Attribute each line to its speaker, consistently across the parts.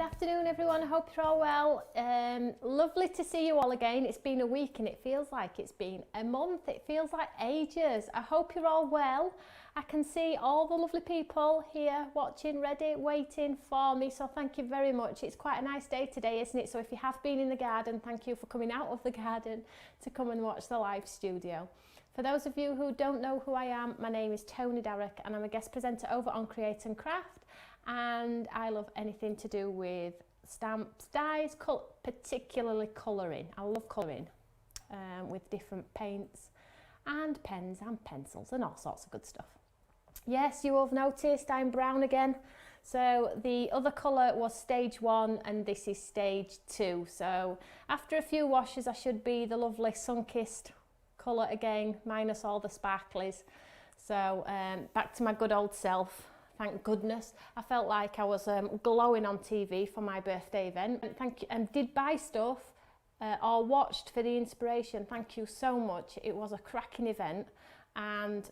Speaker 1: afternoon everyone, I hope you're all well. Lovely to see you all again. It's been a week and it feels like it's been a month. It feels like ages. I hope you're all well. I can see all the lovely people here watching, ready, waiting for me, so thank you very much. It's quite a nice day today, isn't it? So if you have been in the garden, thank you for coming out of the garden to come and watch the live studio. For those of you who don't know who I am, my name is Tony Derrick and I'm a guest presenter over on Create and Craft, and I love anything to do with stamps, dies, particularly colouring. I love colouring with different paints and pens and pencils and all sorts of good stuff. Yes, you will have noticed I'm brown again. So the other colour was stage 1 and this is stage 2. So after a few washes I should be the lovely sun-kissed colour again, minus all the sparklies. So back to my good old self. Thank goodness. I felt like I was glowing on TV for my birthday event. Thank you, and did buy stuff or watched for the inspiration. Thank you so much. It was a cracking event, and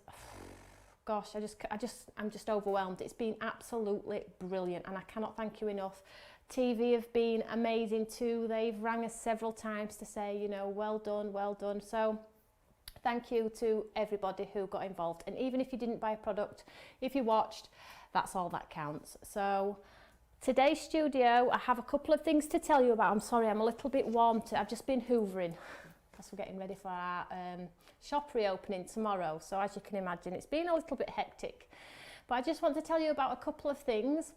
Speaker 1: gosh, I'm just overwhelmed. It's been absolutely brilliant, and I cannot thank you enough. TV have been amazing too. They've rang us several times to say, you know, well done, well done. So thank you to everybody who got involved, and even if you didn't buy a product, if you watched, that's all that counts. So today's studio, I have a couple of things to tell you about. I'm sorry, I'm a little bit warm. I've just been hoovering because we're getting ready for our shop reopening tomorrow. So as you can imagine, it's been a little bit hectic. But I just want to tell you about a couple of things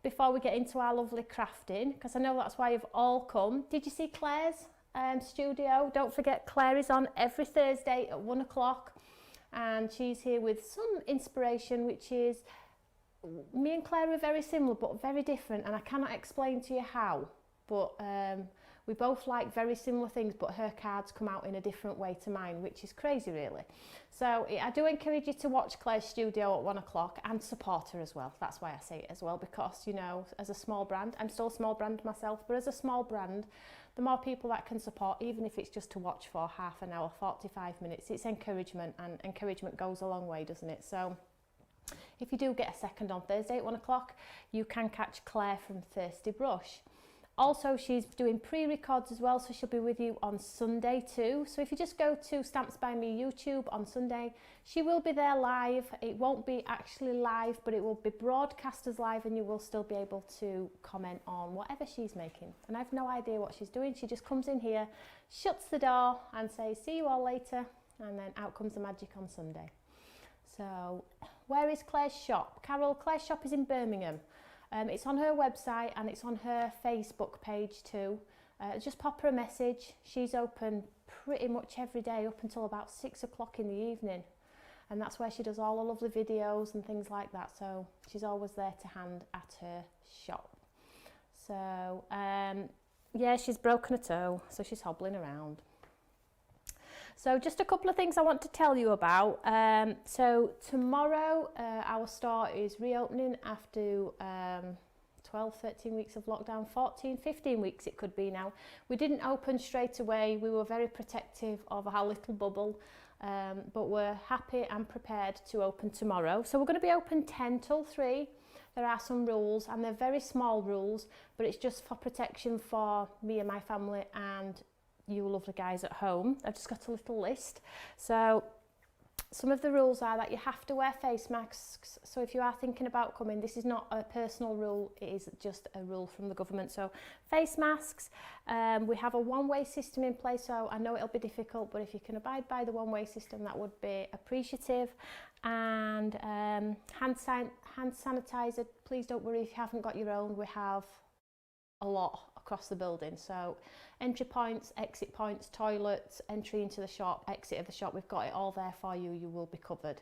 Speaker 1: before we get into our lovely crafting, because I know that's why you've all come. Did you see Claire's studio? Don't forget, Claire is on every Thursday at 1 o'clock, and she's here with some inspiration, which is, me and Claire are very similar but very different, and I cannot explain to you how, but we both like very similar things, but her cards come out in a different way to mine, which is crazy really. So I do encourage you to watch Claire's studio at 1 o'clock and support her as well. That's why I say it as well, because, you know, as a small brand, I'm still a small brand myself, but as a small brand, the more people that can support, even if it's just to watch for half an hour, 45 minutes, it's encouragement, and encouragement goes a long way, doesn't it? So if you do get a second on Thursday at 1 o'clock, you can catch Claire from Thirsty Brush. Also, she's doing pre-records as well, so she'll be with you on Sunday too. So if you just go to Stamps by Me YouTube on Sunday, she will be there live. It won't be actually live, but it will be broadcast as live, and you will still be able to comment on whatever she's making. And I have no idea what she's doing. She just comes in here, shuts the door and says, see you all later, and then out comes the magic on Sunday. So where is Claire's shop? Carol, Claire's shop is in Birmingham. It's on her website and it's on her Facebook page too. Just pop her a message. She's open pretty much every day up until about 6 o'clock in the evening, and that's where she does all the lovely videos and things like that. So she's always there to hand at her shop. So yeah, she's broken a toe, so she's hobbling around. So just a couple of things I want to tell you about. So tomorrow our store is reopening after 12, 13 weeks of lockdown, 14, 15 weeks it could be now. We didn't open straight away. We were very protective of our little bubble, but we're happy and prepared to open tomorrow. So we're going to be open 10 till 3. There are some rules, and they're very small rules, but it's just for protection for me and my family and you lovely guys at home. I've just got a little list. So some of the rules are that you have to wear face masks. So if you are thinking about coming, this is not a personal rule, it is just a rule from the government. So face masks, we have a one-way system in place, so I know it'll be difficult, but if you can abide by the one-way system, that would be appreciative. And hand sanitizer, please don't worry if you haven't got your own. We have a lot across the building, so entry points, exit points, toilets, entry into the shop, exit of the shop, we've got it all there for you. You will be covered.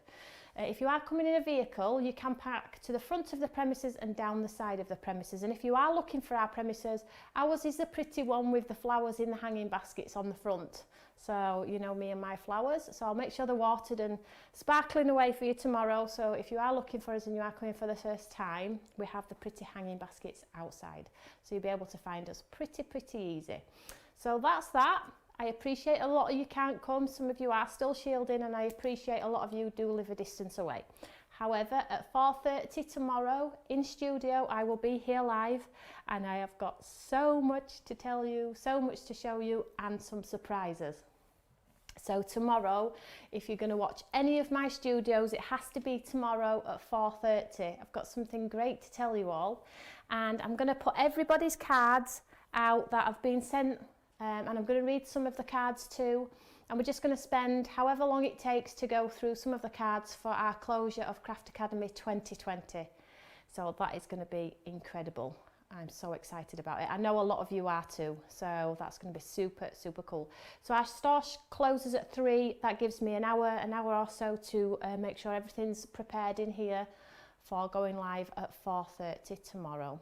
Speaker 1: If you are coming in a vehicle, you can park to the front of the premises and down the side of the premises, and if you are looking for our premises, ours is the pretty one with the flowers in the hanging baskets on the front. So you know me and my flowers, so I'll make sure they're watered and sparkling away for you tomorrow. So if you are looking for us and you are coming for the first time, we have the pretty hanging baskets outside, so you'll be able to find us pretty easy. So that's that. I appreciate a lot of you can't come, some of you are still shielding, and I appreciate a lot of you do live a distance away. However, at 4:30 tomorrow in studio, I will be here live, and I have got so much to tell you, so much to show you, and some surprises. So tomorrow, if you're going to watch any of my studios, it has to be tomorrow at 4:30. I've got something great to tell you all, and I'm going to put everybody's cards out that have been sent, and I'm going to read some of the cards too, and we're just going to spend however long it takes to go through some of the cards for our closure of Craft Academy 2020. So that is going to be incredible. I'm so excited about it. I know a lot of you are too, so that's going to be super, super cool. So our store closes at 3. That gives me an hour or so to make sure everything's prepared in here for going live at 4:30 tomorrow.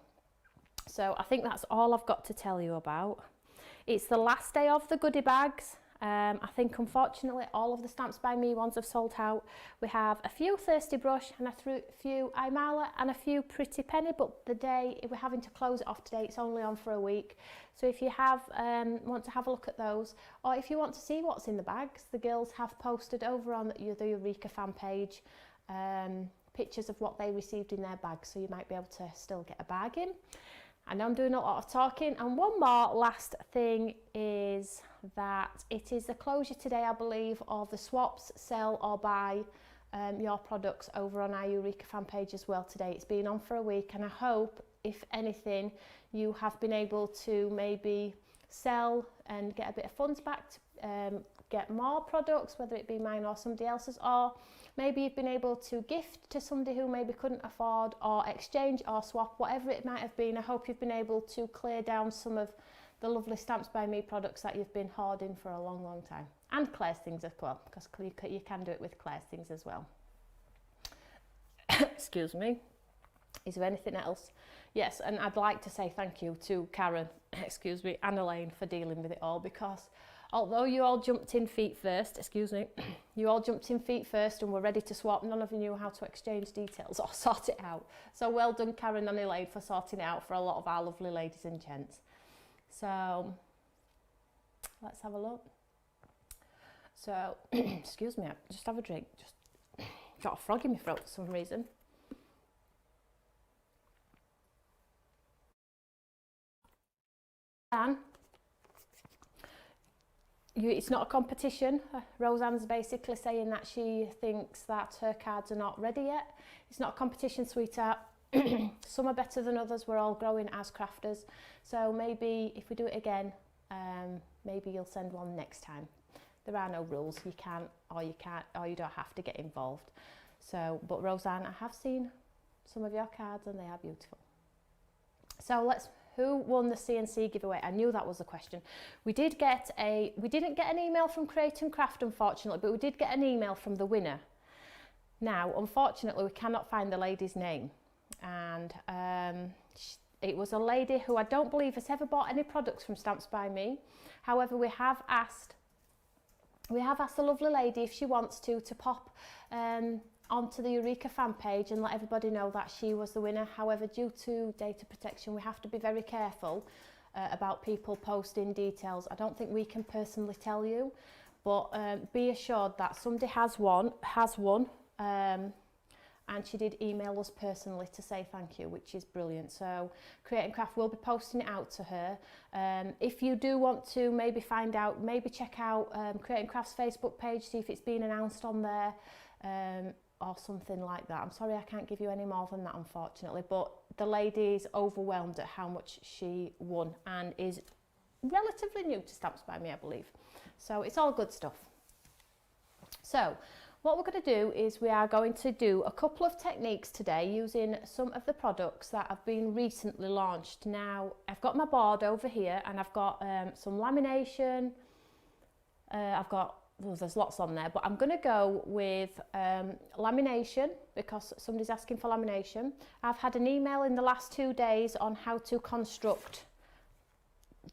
Speaker 1: So I think that's all I've got to tell you about. It's the last day of the goodie bags. I think unfortunately all of the Stamps by Me ones have sold out. We have a few Thirsty Brush and a few Imala and a few Pretty Penny, but the day we're having to close it off today, it's only on for a week. So if you have want to have a look at those, or if you want to see what's in the bags, the girls have posted over on the Eureka fan page pictures of what they received in their bags, so you might be able to still get a bag in. I know I'm doing a lot of talking, and one more last thing is that it is the closure today, I believe, of the swaps, sell or buy your products over on our Eureka fan page as well today. It's been on for a week, and I hope, if anything, you have been able to maybe sell and get a bit of funds back to get more products, whether it be mine or somebody else's, or maybe you've been able to gift to somebody who maybe couldn't afford, or exchange or swap, whatever it might have been. I hope you've been able to clear down some of the lovely Stamps by Me products that you've been hoarding for a long, long time. And Claire's things as well, because you can do it with Claire's things as well. Excuse me. Is there anything else? Yes, and I'd like to say thank you to Karen, excuse me, and Elaine for dealing with it all, because although you all jumped in feet first, excuse me, you all jumped in feet first and were ready to swap, none of you knew how to exchange details or sort it out. So well done, Karen and Elaine, for sorting it out for a lot of our lovely ladies and gents. So let's have a look. So, excuse me, just have a drink. Just got a frog in my throat for some reason. And it's not a competition. Roseanne's basically saying that she thinks that her cards are not ready yet. It's not a competition, sweetheart. Some are better than others. We're all growing as crafters. So maybe if we do it again, maybe you'll send one next time. There are no rules. You can or you can't, or you don't have to get involved. So, but Roseanne, I have seen some of your cards and they are beautiful. So who won the CNC giveaway? I knew that was the question. We didn't get an email from Create and Craft, unfortunately, but we did get an email from the winner. Now, unfortunately, we cannot find the lady's name. And it was a lady who I don't believe has ever bought any products from Stamps by Me. However, we have asked the lovely lady if she wants to pop onto the Eureka fan page and let everybody know that she was the winner. However, due to data protection, we have to be very careful about people posting details. I don't think we can personally tell you, but be assured that somebody has won, and she did email us personally to say thank you, which is brilliant. So Create and Craft will be posting it out to her. If you do want to maybe find out, maybe check out Create and Craft's Facebook page, see if it's been announced on there, or something like that. I'm sorry I can't give you any more than that, unfortunately, but the lady is overwhelmed at how much she won and is relatively new to Stamps by Me, I believe. So it's all good stuff. So what we're going to do is we are going to do a couple of techniques today using some of the products that have been recently launched. Now, I've got my board over here and I've got some lamination. There's lots on there, but I'm going to go with lamination because somebody's asking for lamination. I've had an email in the last 2 days on how to construct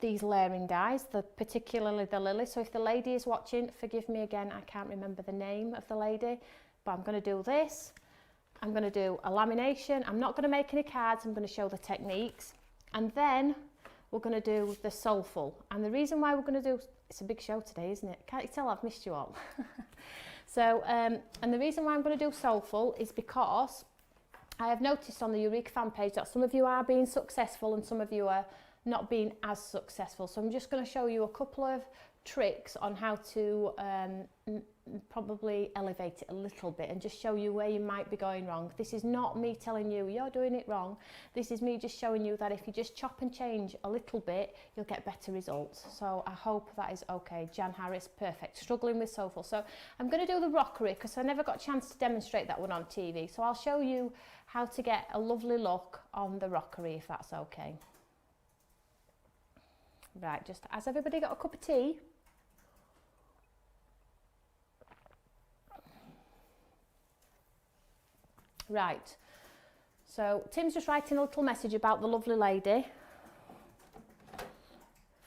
Speaker 1: these layering dies, particularly the lily. So if the lady is watching, forgive me again, I can't remember the name of the lady, but I'm going to do this. I'm going to do a lamination. I'm not going to make any cards. I'm going to show the techniques. And then we're going to do the Soulful. And the reason why we're going to do, it's a big show today, isn't it? Can't you tell I've missed you all? So, and the reason why I'm going to do Soulful is because I have noticed on the Eureka fan page that some of you are being successful and some of you are not being as successful. So I'm just going to show you a couple of tricks on how to probably elevate it a little bit and just show you where you might be going wrong. This is not me telling you you're doing it wrong. This is me just showing you that if you just chop and change a little bit, you'll get better results. So I hope that is okay. Jan Harris, perfect. Struggling with Soulful. So I'm going to do the rockery because I never got a chance to demonstrate that one on TV. So I'll show you how to get a lovely look on the rockery, if that's okay. Right, just has everybody got a cup of tea? Right, so Tim's just writing a little message about the lovely lady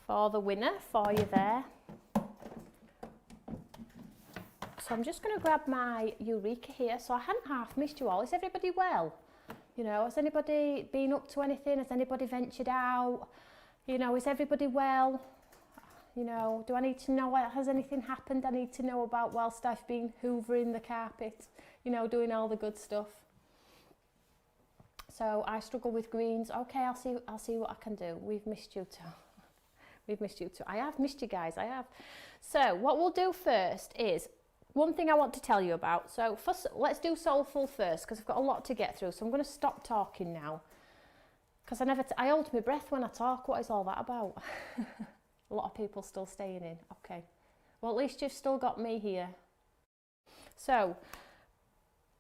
Speaker 1: for the winner for you there. So I'm just going to grab my Eureka here. So I hadn't half missed you all. Is everybody well? You know, has anybody been up to anything? Has anybody ventured out? You know, is everybody well? You know, do I need to know, has anything happened I need to know about whilst I've been hoovering the carpet? You know, doing all the good stuff. So I struggle with greens. Okay, I'll see what I can do. We've missed you too. We've missed you too. I have missed you guys, I have. So what we'll do first is, one thing I want to tell you about. So first, let's do Soulful first, because I've got a lot to get through. So I'm going to stop talking now. Because I hold my breath when I talk. What is all that about? A lot of people still staying in. Okay. Well, at least you've still got me here. So,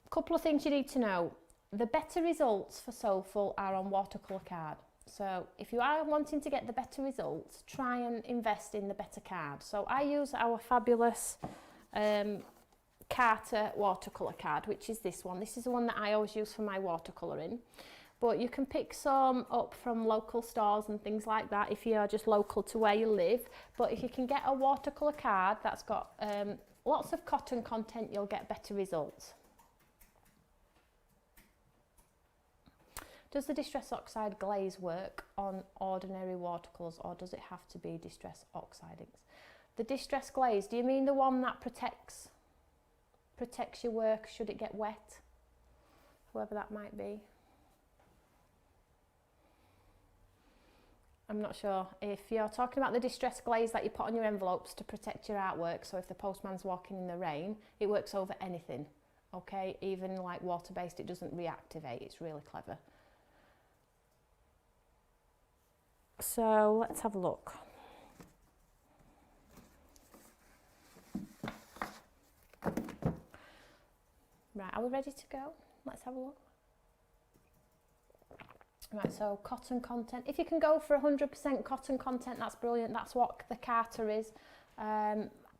Speaker 1: a couple of things you need to know. The better results for Soulful are on watercolour card. So, if you are wanting to get the better results, try and invest in the better card. So, I use our fabulous Carter watercolour card, which is this one. This is the one that I always use for my watercolouring. But you can pick some up from local stores and things like that if you are just local to where you live. But if you can get a watercolour card that's got lots of cotton content, you'll get better results. Does the Distress Oxide glaze work on ordinary watercolours, or does it have to be Distress Oxide inks? The Distress glaze, do you mean the one that protects your work should it get wet? Whoever that might be. I'm not sure. If you're talking about the distress glaze that you put on your envelopes to protect your artwork, so if the postman's walking in the rain, it works over anything, okay? Even like water-based, it doesn't reactivate. It's really clever. So let's have a look. Right, are we ready to go? Let's have a look. Right, so cotton content. If you can go for 100% cotton content, that's brilliant. That's what the Carter is.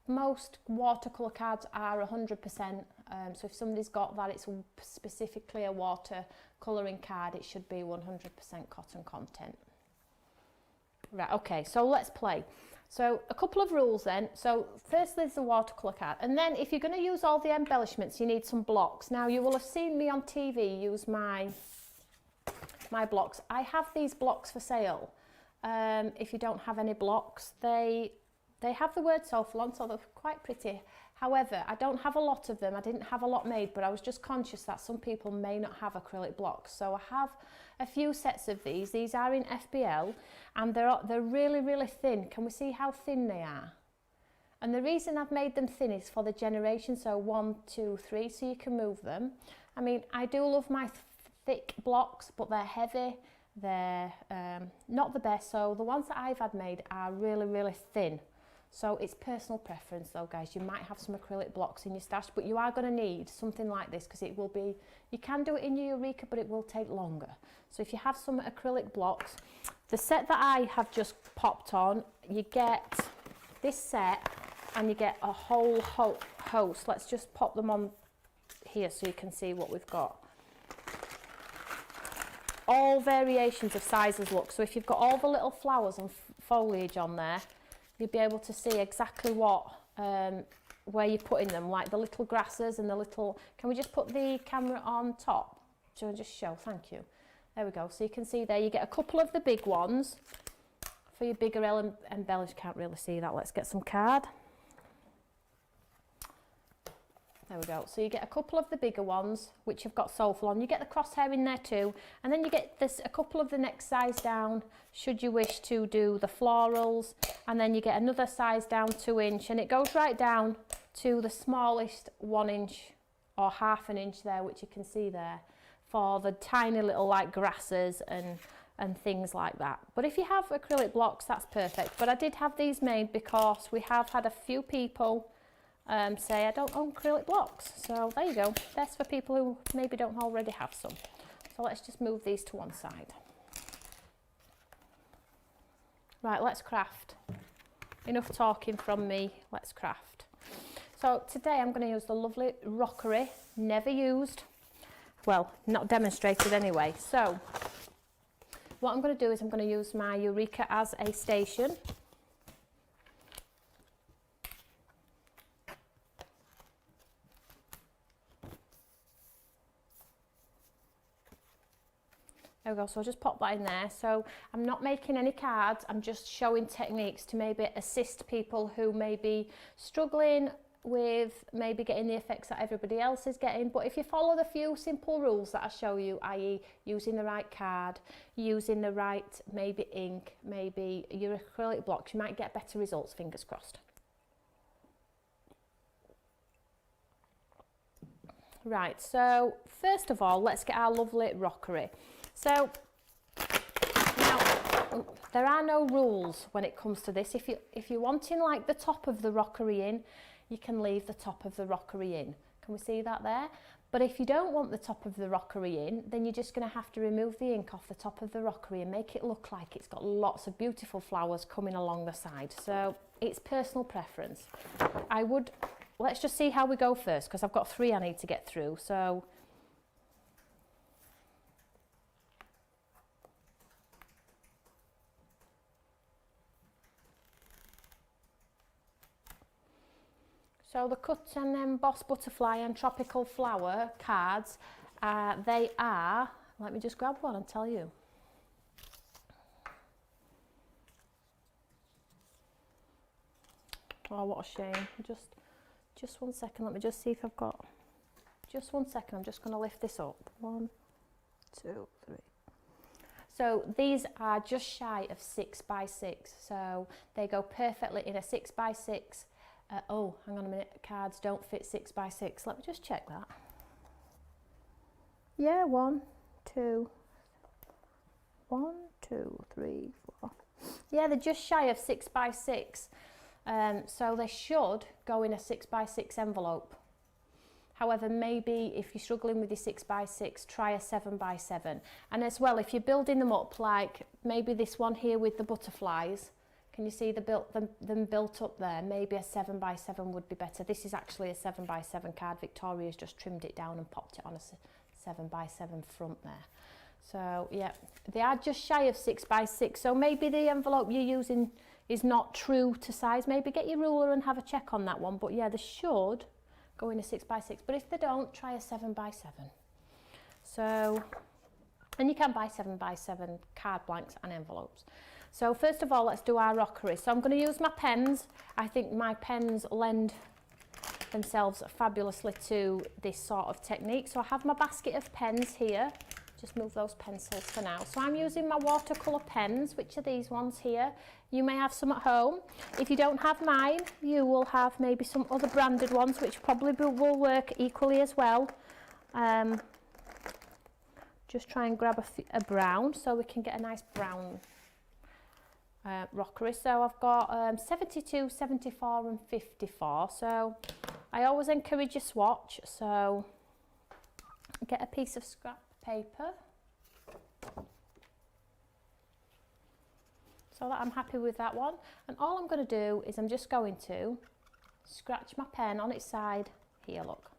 Speaker 1: Most watercolour cards are 100%. So if somebody's got that, it's specifically a watercolouring card, it should be 100% cotton content. Right, okay, so let's play. So a couple of rules then. So first there's the watercolour card. And then if you're going to use all the embellishments, you need some blocks. Now you will have seen me on TV use my blocks. I have these blocks for sale. If you don't have any blocks, they have the word Soulful on, so they're quite pretty. However, I don't have a lot of them. I didn't have a lot made, but I was just conscious that some people may not have acrylic blocks. So I have a few sets of these. These are in FBL, and they're really, really thin. Can we see how thin they are? And the reason I've made them thin is for the generation, so 1, 2, 3, so you can move them. I mean, I do love my thick blocks, but they're heavy. They're not the best. So the ones that I've had made are really, really thin. So it's personal preference though, guys. You might have some acrylic blocks in your stash, but you are going to need something like this because it will be, you can do it in your Eureka, but it will take longer. So if you have some acrylic blocks, the set that I have just popped on, you get this set and you get a whole host. Let's just pop them on here so you can see what we've got. All variations of sizes, look. So if you've got all the little flowers and foliage on there, you'll be able to see exactly what, where you're putting them, like the little grasses and the little, can we just put the camera on top? So just show, thank you. There we go, so you can see there, you get a couple of the big ones, for your bigger embellish. Can't really see that. Let's get some card. There we go. So you get a couple of the bigger ones, which have got Soulful on. You get the crosshair in there too. And then you get this, a couple of the next size down, should you wish to do the florals. And then you get another size down 2 inch. And it goes right down to the smallest 1 inch or ½ an inch there, which you can see there, for the tiny little like grasses and things like that. But if you have acrylic blocks, that's perfect. But I did have these made because we have had a few people say I don't own acrylic blocks, so there you go. That's for people who maybe don't already have some. So let's just move these to one side. Right, let's craft. Enough talking from me, let's craft. So today I'm going to use the lovely rockery, never used, well, not demonstrated anyway. So what I'm going to do is I'm going to use my Eureka as a station. There we go, so I'll just pop that in there. So I'm not making any cards, I'm just showing techniques to maybe assist people who may be struggling with maybe getting the effects that everybody else is getting. But if you follow the few simple rules that I show you, i.e. using the right card, using the right maybe ink, maybe your acrylic blocks, you might get better results, fingers crossed. Right, so first of all, let's get our lovely rockery. So now there are no rules when it comes to this. If you're wanting like the top of the rockery in, you can leave the top of the rockery in. Can we see that there? But if you don't want the top of the rockery in, then you're just going to have to remove the ink off the top of the rockery and make it look like it's got lots of beautiful flowers coming along the side. So it's personal preference. Let's just see how we go first, because I've got 3 I need to get through. So the Cut and Emboss Butterfly and Tropical Flower cards, they are, let me just grab one and tell you. Oh, what a shame. Just 1 second, let me just see if I've got, just 1 second, I'm just going to lift this up. 1, 2, 3. So these are just shy of 6 by 6, so they go perfectly in a 6 by 6. Oh, hang on a minute, cards don't fit 6 by 6. Let me just check that. Yeah, 1, 2, 3, 4. Yeah, they're just shy of 6 by 6. So they should go in a 6 by 6 envelope. However, maybe if you're struggling with your 6 by 6, try a 7 by 7. And as well, if you're building them up, like maybe this one here with the butterflies, can you see them built up there? Maybe a 7 by 7 would be better. This is actually a 7 by 7 card. Victoria's just trimmed it down and popped it on a 7 by 7 front there. So yeah, they are just shy of 6 by 6. So maybe the envelope you're using is not true to size. Maybe get your ruler and have a check on that one. But yeah, they should go in a 6 by 6. But if they don't, try a 7 by 7. So, and you can buy 7 by 7 card blanks and envelopes. So first of all, let's do our rockery. So I'm going to use my pens. I think my pens lend themselves fabulously to this sort of technique. So I have my basket of pens here. Just move those pencils for now. So I'm using my watercolor pens, which are these ones here. You may have some at home. If you don't have mine, you will have maybe some other branded ones, which probably will work equally as well. Just try and grab a brown so we can get a nice brown rockery. So I've got 72, 74 and 54. So I always encourage a swatch. So get a piece of scrap paper so that I'm happy with that one, and all I'm going to do is I'm just going to scratch my pen on its side here, look.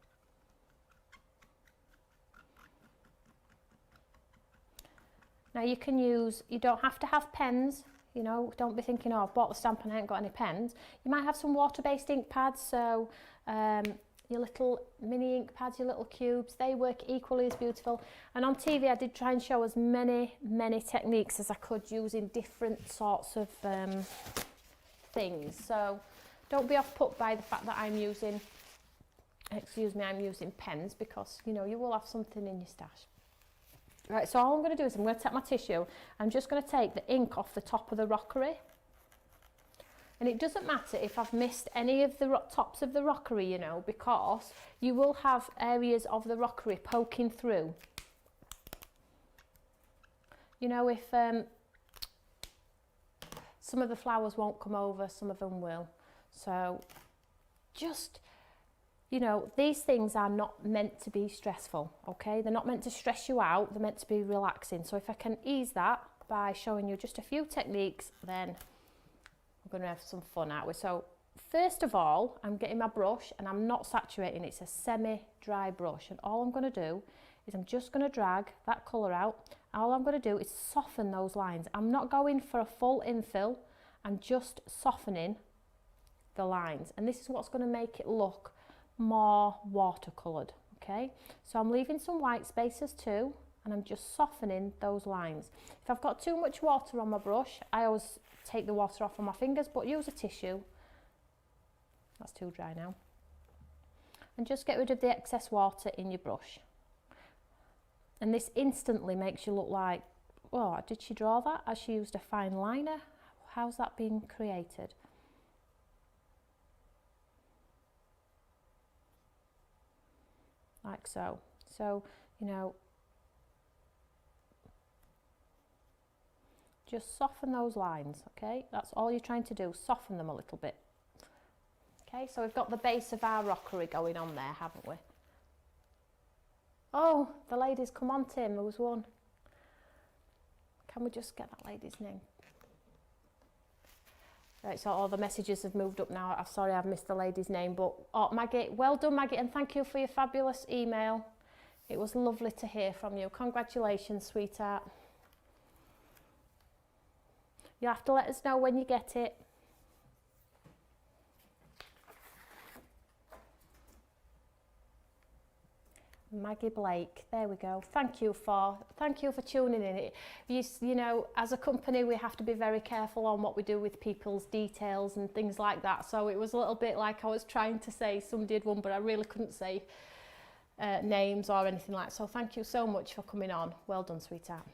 Speaker 1: Now you can use, you don't have to have pens, you know, don't be thinking, oh, I've bought the stamp and I ain't got any pens. You might have some water-based ink pads, so your little mini ink pads, your little cubes, they work equally as beautiful. And on TV I did try and show as many techniques as I could using different sorts of things. So don't be off put by the fact that I'm using, I'm using pens, because you know you will have something in your stash. Right, so all I'm going to do is I'm going to take my tissue, I'm just going to take the ink off the top of the rockery. And it doesn't matter if I've missed any of the tops of the rockery, you know, because you will have areas of the rockery poking through. You know, if some of the flowers won't come over, some of them will. So just, you know, these things are not meant to be stressful, okay? They're not meant to stress you out, they're meant to be relaxing. So if I can ease that by showing you just a few techniques, then we're going to have some fun out with. So first of all, I'm getting my brush and I'm not saturating, it's a semi-dry brush, and all I'm going to do is I'm just going to drag that colour out. All I'm going to do is soften those lines. I'm not going for a full infill, I'm just softening the lines, and this is what's going to make it look more watercoloured, okay? So I'm leaving some white spaces too, and I'm just softening those lines. If I've got too much water on my brush, I always take the water off on my fingers, but use a tissue. That's too dry now. And just get rid of the excess water in your brush. And this instantly makes you look like, oh, did she draw that? Has she used a fine liner? How's that being created? Like so. So, you know, just soften those lines, okay? That's all you're trying to do, soften them a little bit. Okay, so we've got the base of our rockery going on there, haven't we? Oh, the lady's come on, Tim, there was one. Can we just get that lady's name? Right, so all the messages have moved up now. I'm sorry I've missed the lady's name, but oh, Maggie, well done, Maggie, and thank you for your fabulous email. It was lovely to hear from you. Congratulations, sweetheart. You'll have to let us know when you get it. Maggie Blake, there we go. Thank you for tuning in. You know, as a company, we have to be very careful on what we do with people's details and things like that. So it was a little bit like I was trying to say somebody had won, but I really couldn't say names or anything like that. So thank you so much for coming on. Well done, sweetheart.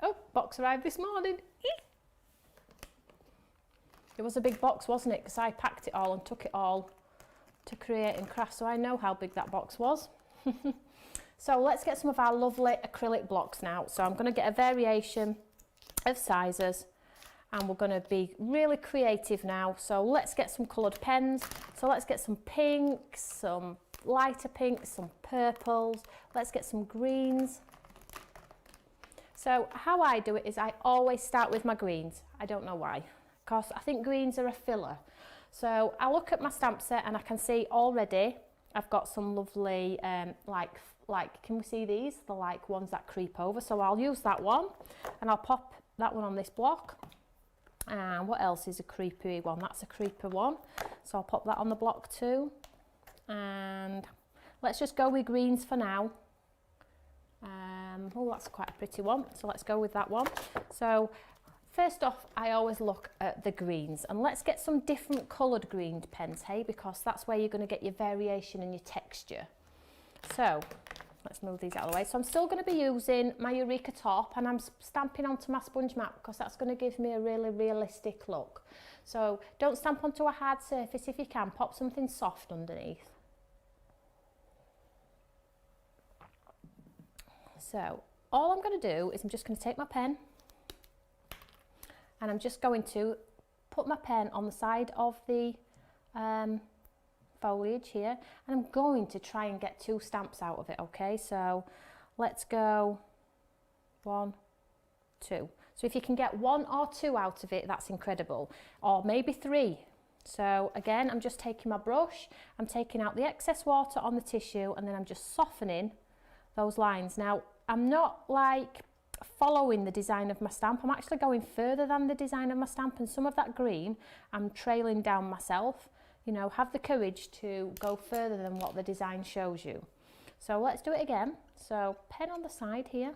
Speaker 1: Oh, box arrived this morning. It was a big box, wasn't it? Because I packed it all and took it all to Create and Craft, so I know how big that box was. So let's get some of our lovely acrylic blocks now. So I'm going to get a variation of sizes, and we're going to be really creative now. So let's get some coloured pens. So let's get some pinks, some lighter pinks, some purples. Let's get some greens. So how I do it is I always start with my greens. I don't know why, because I think greens are a filler. So I look at my stamp set and I can see already I've got some lovely like can we see these, the like ones that creep over. So I'll use that one and I'll pop that one on this block. And what else is a creepy one? That's a creeper one, so I'll pop that on the block too. And let's just go with greens for now. Oh, that's quite a pretty one, so let's go with that one. So first off, I always look at the greens, and let's get some different coloured green pens, hey, because that's where you're going to get your variation and your texture. So let's move these out of the way. So I'm still going to be using my Eureka top, and I'm stamping onto my sponge mat because that's going to give me a really realistic look. So don't stamp onto a hard surface if you can, pop something soft underneath. So all I'm going to do is I'm just going to take my pen and I'm just going to put my pen on the side of the foliage here, and I'm going to try and get 2 stamps out of it, okay? So let's go 1, 2. So if you can get 1 or 2 out of it, that's incredible, or maybe 3. So again, I'm just taking my brush, I'm taking out the excess water on the tissue, and then I'm just softening those lines. Now, I'm not like following the design of my stamp, I'm actually going further than the design of my stamp, and some of that green I'm trailing down myself, you know, have the courage to go further than what the design shows you. So let's do it again. So pen on the side here.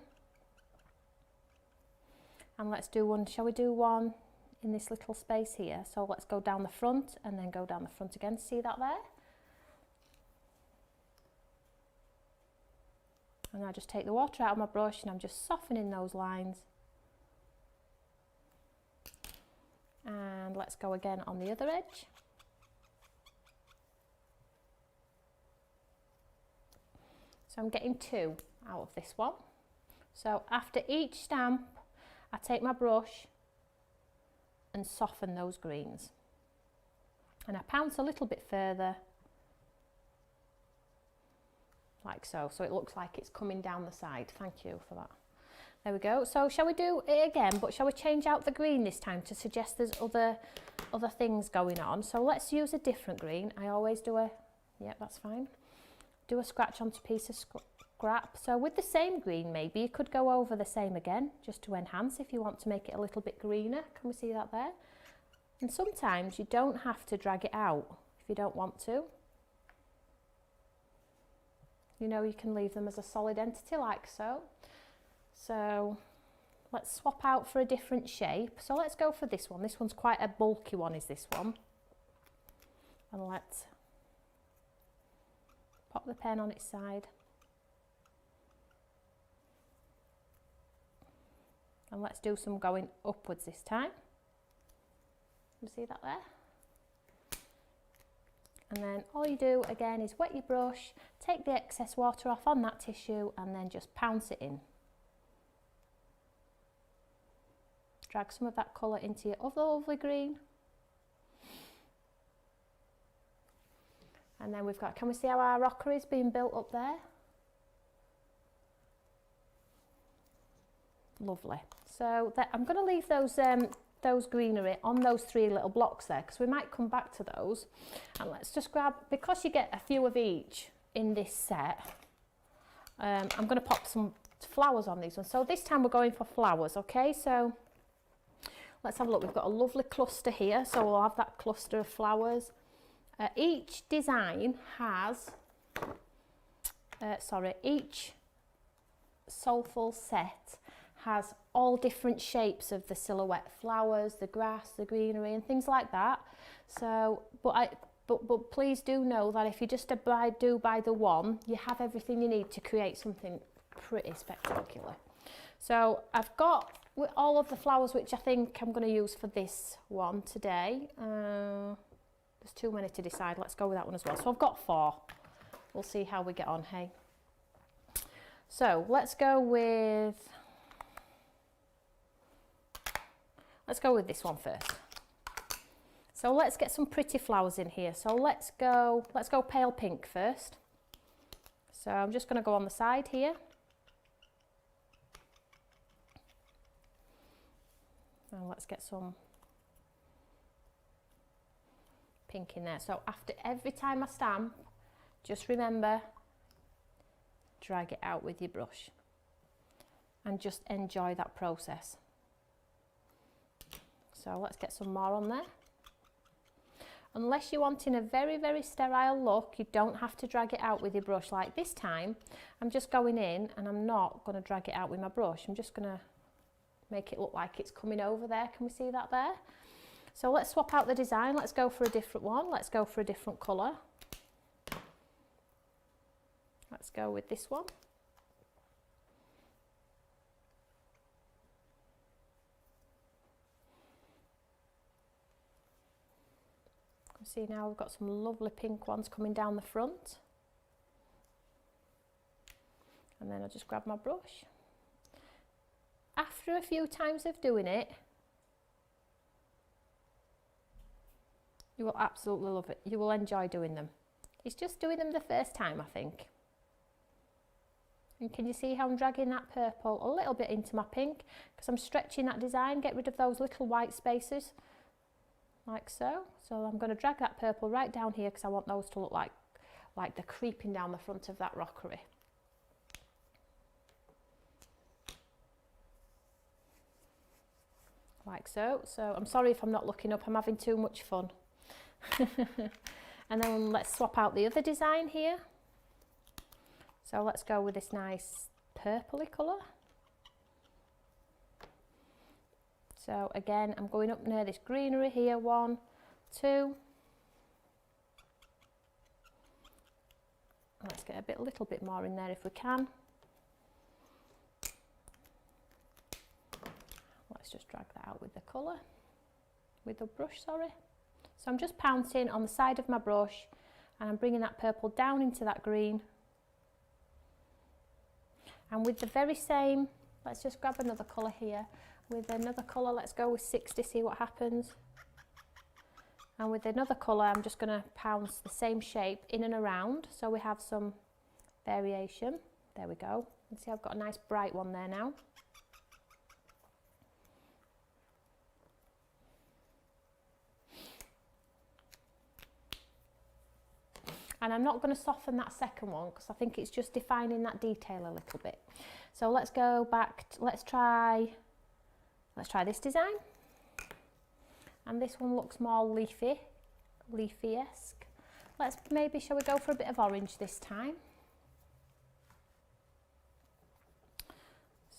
Speaker 1: And let's do one, shall we do one in this little space here? So let's go down the front and then go down the front again. See that there? And I just take the water out of my brush and I'm just softening those lines. And let's go again on the other edge. So I'm getting 2 out of this one. So after each stamp, I take my brush and soften those greens. And I pounce a little bit further, like so. So it looks like it's coming down the side. Thank you for that. There we go. So shall we do it again, but shall we change out the green this time to suggest there's other things going on? So let's use a different green. I always do a, yeah, that's fine. Do a scratch onto a piece of scrap. So with the same green, maybe you could go over the same again, just to enhance if you want to make it a little bit greener. Can we see that there? And sometimes you don't have to drag it out if you don't want to. You know, you can leave them as a solid entity like so. So let's swap out for a different shape. So let's go for this one. This one's quite a bulky one, is this one. And let's pop the pen on its side. And let's do some going upwards this time. You see that there? And then all you do again is wet your brush, take the excess water off on that tissue and then just pounce it in. Drag some of that colour into your other lovely green. And then we've got, can we see how our rocker is being built up there? Lovely. So I'm going to leave those greenery on those 3 little blocks there because we might come back to those. And let's just grab, because you get a few of each in this set, I'm going to pop some flowers on these ones. So this time we're going for flowers, okay? So let's have a look. We've got a lovely cluster here, so we'll have that cluster of flowers. Each design has, each Soulful set has all different shapes of the silhouette flowers, the grass, the greenery and things like that. So, but please do know that if you just do buy the one, you have everything you need to create something pretty spectacular. So I've got all of the flowers which I think I'm going to use for this one today. There's too many to decide. Let's go with that one as well. So I've got 4. We'll see how we get on, hey? So let's go with this one first. So let's get some pretty flowers in here. So let's go pale pink first. So I'm just going to go on the side here. And let's get some pink in there. So after every time I stamp, just remember, drag it out with your brush and just enjoy that process. So let's get some more on there. Unless you're wanting a very, very sterile look, you don't have to drag it out with your brush. Like this time, I'm just going in and I'm not going to drag it out with my brush. I'm just going to make it look like it's coming over there. Can we see that there? So let's swap out the design. Let's go for a different one. Let's go for a different colour. Let's go with this one. See, now we've got some lovely pink ones coming down the front. And then I'll just grab my brush. After a few times of doing it, you will absolutely love it. You will enjoy doing them. It's just doing them the first time, I think. And can you see how I'm dragging that purple a little bit into my pink? Because I'm stretching that design, get rid of those little white spaces. Like so. So I'm going to drag that purple right down here because I want those to look like they're creeping down the front of that rockery. Like so. So I'm sorry if I'm not looking up, I'm having too much fun. And then let's swap out the other design here. So let's go with this nice purpley colour. So again, I'm going up near this greenery here, 1, 2. Let's get a little bit more in there if we can. Let's just drag that out with the colour, with the brush, sorry. So I'm just pouncing on the side of my brush and I'm bringing that purple down into that green. And with the very same, let's just grab another colour here. With another colour, let's go with 60, see what happens. And with another colour, I'm just going to pounce the same shape in and around, so we have some variation. There we go. You see I've got a nice bright one there now. And I'm not going to soften that second one because I think it's just defining that detail a little bit. So let's go back, let's try this design. And this one looks more leafy-esque. Shall we go for a bit of orange this time?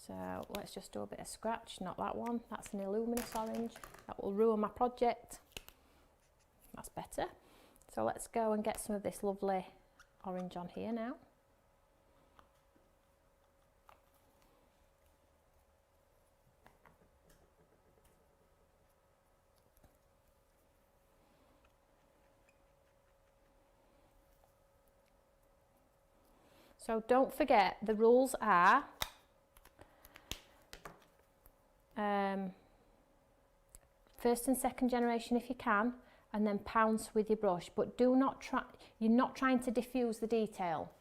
Speaker 1: So let's just do a bit of scratch, not that one. That's an luminous orange. That will ruin my project. That's better. So let's go and get some of this lovely orange on here now. So don't forget, the rules are first and second generation if you can, and then pounce with your brush, but do not try, you're not trying to diffuse the detail,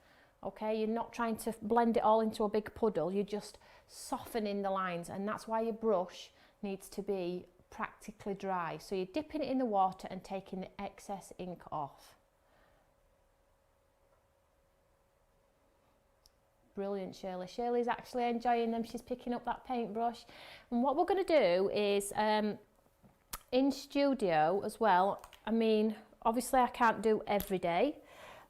Speaker 1: okay? You're not trying to blend it all into a big puddle, you're just softening the lines, and that's why your brush needs to be practically dry. So you're dipping it in the water and taking the excess ink off. Brilliant, Shirley. Shirley's actually enjoying them. She's picking up that paintbrush. And what we're going to do is, in studio as well, I mean, obviously I can't do every day,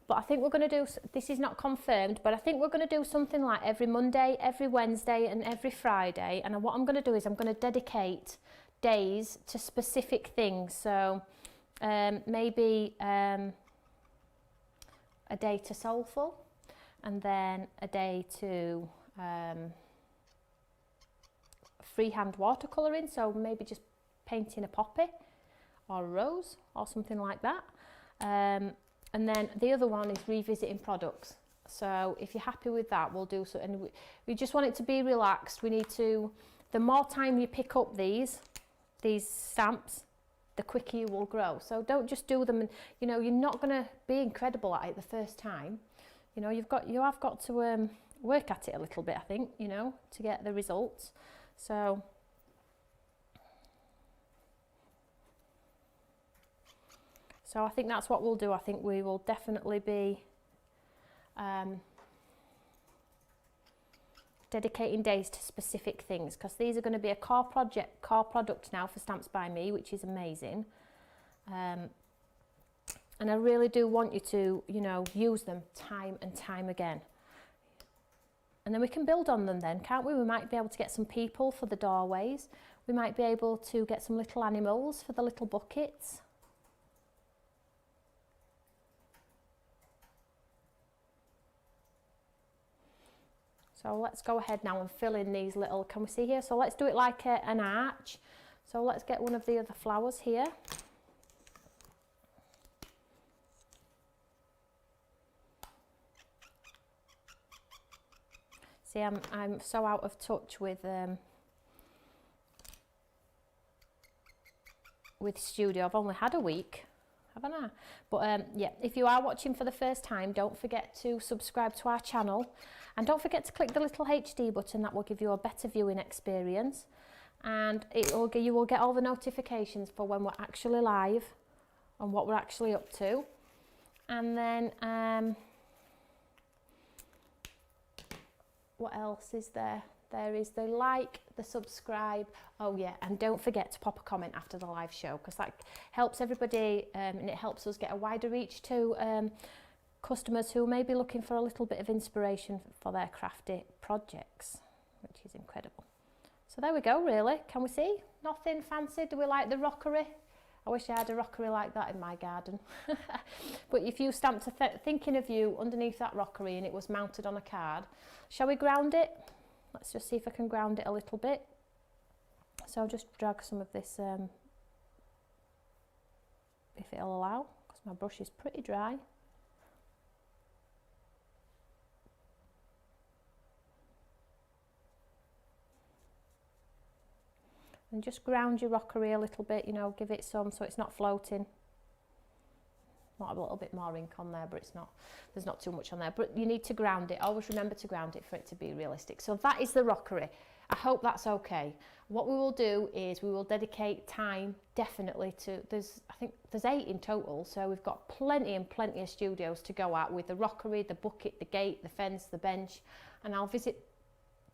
Speaker 1: but I think we're going to do, this is not confirmed, but I think we're going to do something like every Monday, every Wednesday and every Friday. And what I'm going to do is I'm going to dedicate days to specific things. So maybe a day to Soulful, and then a day to freehand watercolouring, so maybe just painting a poppy or a rose or something like that. And then the other one is revisiting products. So if you're happy with that, we'll do so. And we just want it to be relaxed. We need to, the more time you pick up these stamps, the quicker you will grow. So don't just do them, and you know, you're not going to be incredible at it the first time. You know, you have got to work at it a little bit, I think, you know, to get the results. So I think that's what we'll do. I think we will definitely be dedicating days to specific things, because these are going to be a core product now for Stamps by Me, which is amazing. And I really do want you to, you know, use them time and time again. And then we can build on them then, can't we? We might be able to get some people for the doorways. We might be able to get some little animals for the little buckets. So let's go ahead now and fill in these little, can we see here? So let's do it like an arch. So let's get one of the other flowers here. See, I'm so out of touch with studio. I've only had a week, haven't I? But yeah, if you are watching for the first time, don't forget to subscribe to our channel, and don't forget to click the little HD button. That will give you a better viewing experience, and you will get all the notifications for when we're actually live and what we're actually up to. And then what else is there? There is the like, the subscribe. Oh yeah, and don't forget to pop a comment after the live show, because that helps everybody, and it helps us get a wider reach to customers who may be looking for a little bit of inspiration for their crafty projects, which is incredible. So there we go, really. Can we see? Nothing fancy. Do we like the rockery? I wish I had a rockery like that in my garden. But if you stamped thinking of you underneath that rockery and it was mounted on a card, shall we ground it? Let's just see if I can ground it a little bit. So I'll just drag some of this, if it'll allow, because my brush is pretty dry. And just ground your rockery a little bit, you know, give it some so it's not floating. Might have a little bit more ink on there, but it's not, there's not too much on there. But you need to ground it. Always remember to ground it for it to be realistic. So that is the rockery. I hope that's okay. What we will do is we will dedicate time definitely to, I think there's 8 in total, so we've got plenty and plenty of studios to go at with the rockery, the bucket, the gate, the fence, the bench, and I'll visit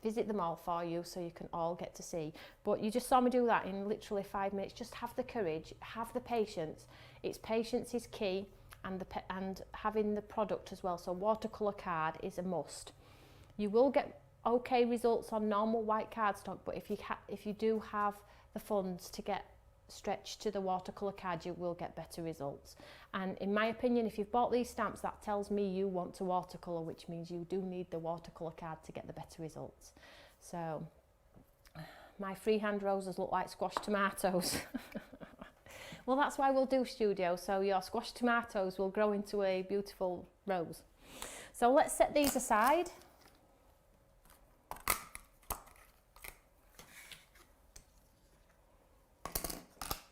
Speaker 1: them all for you so you can all get to see. But you just saw me do that in literally 5 minutes. Just have the courage, have the patience. It's patience is key, and having the product as well. So watercolor card is a must. You will get okay results on normal white cardstock, but if you do have the funds to get stretched to the watercolor card, you will get better results. And in my opinion, if you've bought these stamps, that tells me you want to watercolor, which means you do need the watercolor card to get the better results. So my freehand roses look like squashed tomatoes. Well, that's why we'll do studio, so your squashed tomatoes will grow into a beautiful rose. So let's set these aside.